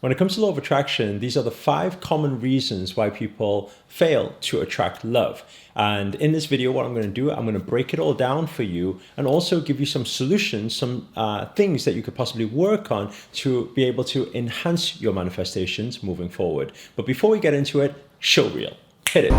When it comes to law of attraction, these are the 5 common reasons why people fail to attract love. And in this video, what I'm going to do, I'm going to break it all down for you and also give you some solutions, some things that you could possibly work on to be able to enhance your manifestations moving forward. But before we get into it, show reel. Hit it.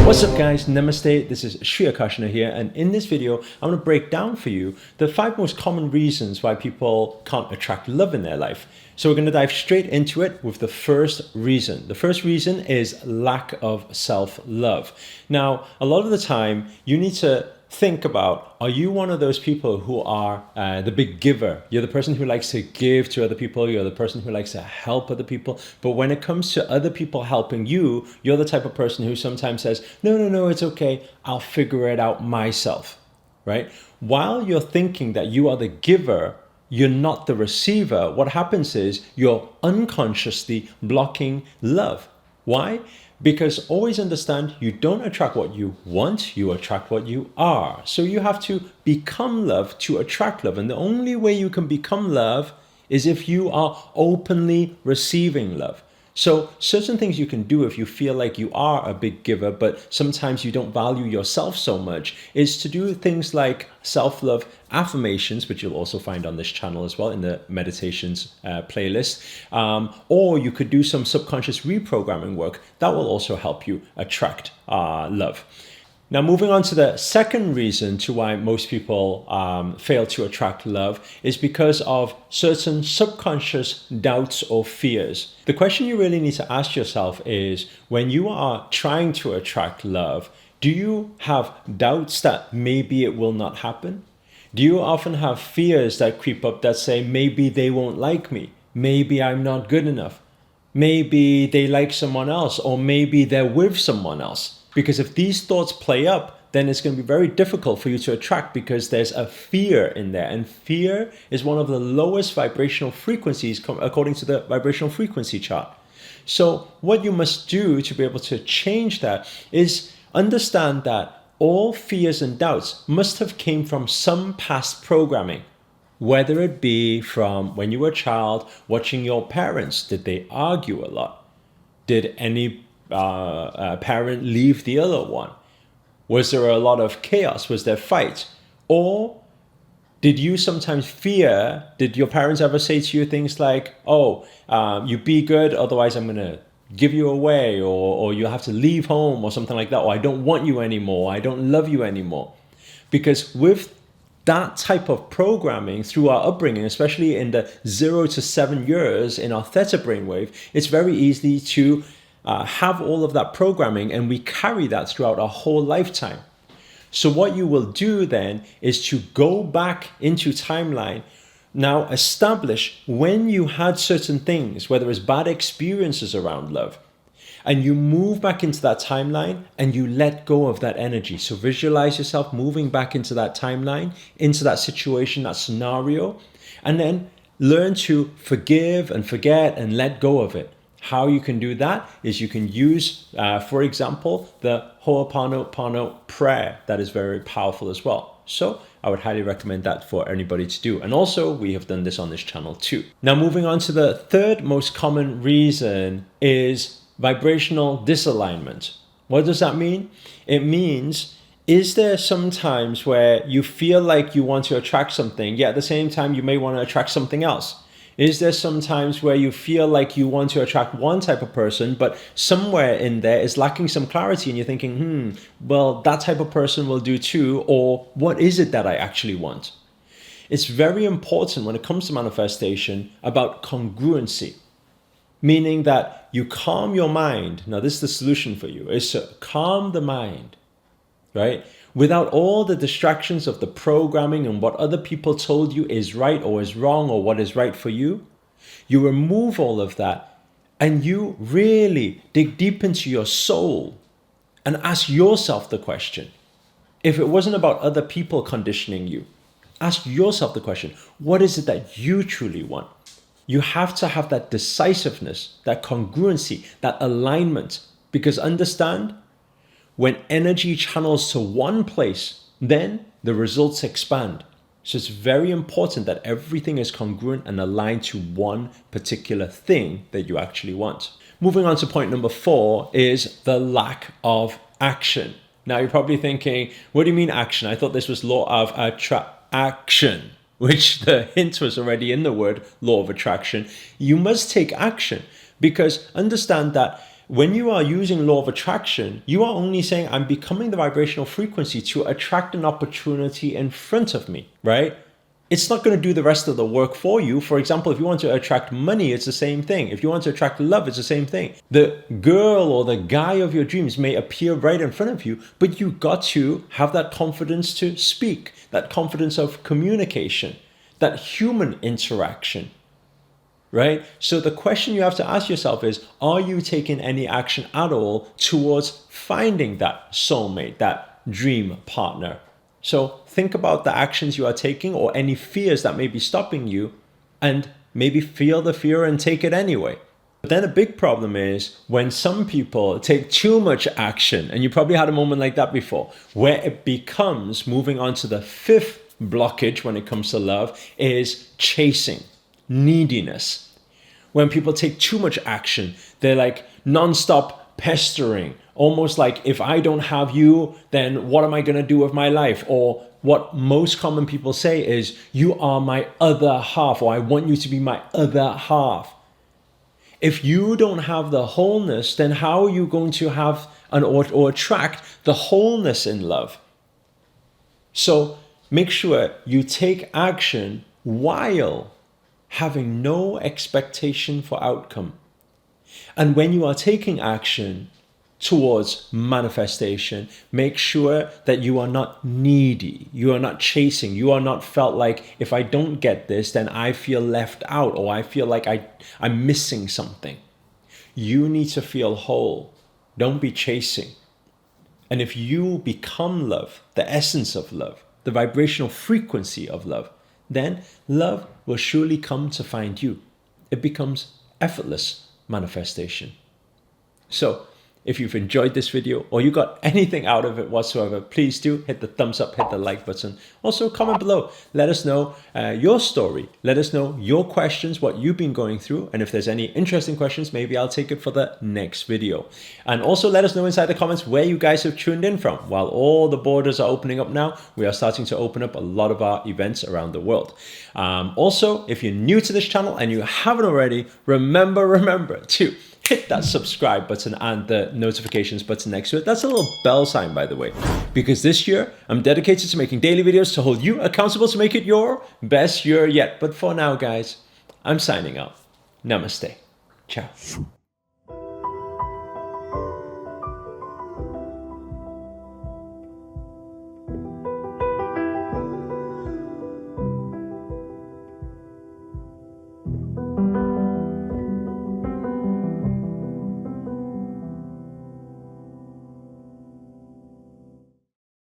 What's up guys, Namaste, this is Akarshana here, and in this video I'm going to break down for you the 5 most common reasons why people can't attract love in their life. So we're going to dive straight into it with the first reason. The first reason is lack of self-love. Now, a lot of the time you need to think about, are you one of those people who are the big giver? You're the person who likes to give to other people. You're the person who likes to help other people. But when it comes to other people helping you, you're the type of person who sometimes says, no, it's okay. I'll figure it out myself, right? While you're thinking that you are the giver, you're not the receiver. What happens is you're unconsciously blocking love. Why? Because always understand, you don't attract what you want, you attract what you are. So you have to become love to attract love. And the only way you can become love is if you are openly receiving love. So certain things you can do if you feel like you are a big giver, but sometimes you don't value yourself so much, is to do things like self-love affirmations, which you'll also find on this channel as well in the meditations playlist. Or you could do some subconscious reprogramming work that will also help you attract love. Now, moving on to the second reason to why most people fail to attract love is because of certain subconscious doubts or fears. The question you really need to ask yourself is, when you are trying to attract love, do you have doubts that maybe it will not happen? Do you often have fears that creep up that say, maybe they won't like me, maybe I'm not good enough, maybe they like someone else, or maybe they're with someone else? Because if these thoughts play up, then it's going to be very difficult for you to attract, because there's a fear in there. And fear is one of the lowest vibrational frequencies according to the vibrational frequency chart. So what you must do to be able to change that is understand that all fears and doubts must have came from some past programming. Whether it be from when you were a child, watching your parents. Did they argue a lot? Did any parent leave the other one? Was there a lot of chaos? Was there fights? Or did you sometimes fear, did your parents ever say to you things like, you be good, otherwise I'm going to give you away, or you have to leave home, or something like that, or I don't want you anymore, I don't love you anymore? Because with that type of programming through our upbringing, especially in the 0 to 7 years in our theta brainwave, it's very easy to have all of that programming, and we carry that throughout our whole lifetime. So what you will do then is to go back into timeline, now establish when you had certain things, whether it's bad experiences around love, and you move back into that timeline and you let go of that energy. So visualize yourself moving back into that timeline, into that situation, that scenario, and then learn to forgive and forget and let go of it. How you can do that is you can use, for example, the Ho'oponopono prayer. That is very powerful as well. So I would highly recommend that for anybody to do. And also, we have done this on this channel too. Now, moving on to the third most common reason is vibrational disalignment. What does that mean? It means, is there some times where you feel like you want to attract something, yet at the same time you may want to attract something else? Is there some times where you feel like you want to attract one type of person, but somewhere in there is lacking some clarity, and you're thinking, well, that type of person will do too, or what is it that I actually want? It's very important when it comes to manifestation about congruency, meaning that you calm your mind. Now, this is the solution for you, is to calm the mind, right? Without all the distractions of the programming and what other people told you is right or is wrong or what is right for you. You remove all of that and you really dig deep into your soul and ask yourself the question, if it wasn't about other people conditioning you, ask yourself the question, what is it that you truly want? You have to have that decisiveness, that congruency, that alignment, because understand, when energy channels to one place, then the results expand. So it's very important that everything is congruent and aligned to one particular thing that you actually want. Moving on to point number 4 is the lack of action. Now you're probably thinking, what do you mean action? I thought this was law of attraction, which the hint was already in the word law of attraction. You must take action, because understand that when you are using law of attraction, you are only saying, I'm becoming the vibrational frequency to attract an opportunity in front of me, right? It's not going to do the rest of the work for you. For example, if you want to attract money, it's the same thing. If you want to attract love, it's the same thing. The girl or the guy of your dreams may appear right in front of you, but you got to have that confidence to speak, that confidence of communication, that human interaction, right? So the question you have to ask yourself is, are you taking any action at all towards finding that soulmate, that dream partner? So think about the actions you are taking or any fears that may be stopping you, and maybe feel the fear and take it anyway. But then a big problem is when some people take too much action, and you probably had a moment like that before, where it becomes, moving on to the 5th blockage when it comes to love, is chasing, neediness. When people take too much action, they're like nonstop pestering, almost like, if I don't have you, then what am I going to do with my life? Or what most common people say is, you are my other half, or I want you to be my other half. If you don't have the wholeness, then how are you going to have or attract the wholeness in love? So make sure you take action while having no expectation for outcome. And when you are taking action towards manifestation, make sure that you are not needy, you are not chasing, you are not felt like, if I don't get this, then I feel left out, or I feel like I'm missing something. You need to feel whole. Don't be chasing. And if you become love, the essence of love, the vibrational frequency of love, then love will surely come to find you. It becomes effortless manifestation. So if you've enjoyed this video or you got anything out of it whatsoever, please do hit the thumbs up, hit the like button. Also comment below. Let us know your story. Let us know your questions, what you've been going through. And if there's any interesting questions, maybe I'll take it for the next video. And also let us know inside the comments where you guys have tuned in from. While all the borders are opening up now, we are starting to open up a lot of our events around the world. Also, if you're new to this channel and you haven't already, remember to hit that subscribe button and the notifications button next to it. That's a little bell sign, by the way, because this year I'm dedicated to making daily videos to hold you accountable to make it your best year yet. But for now, guys, I'm signing out. Namaste. Ciao.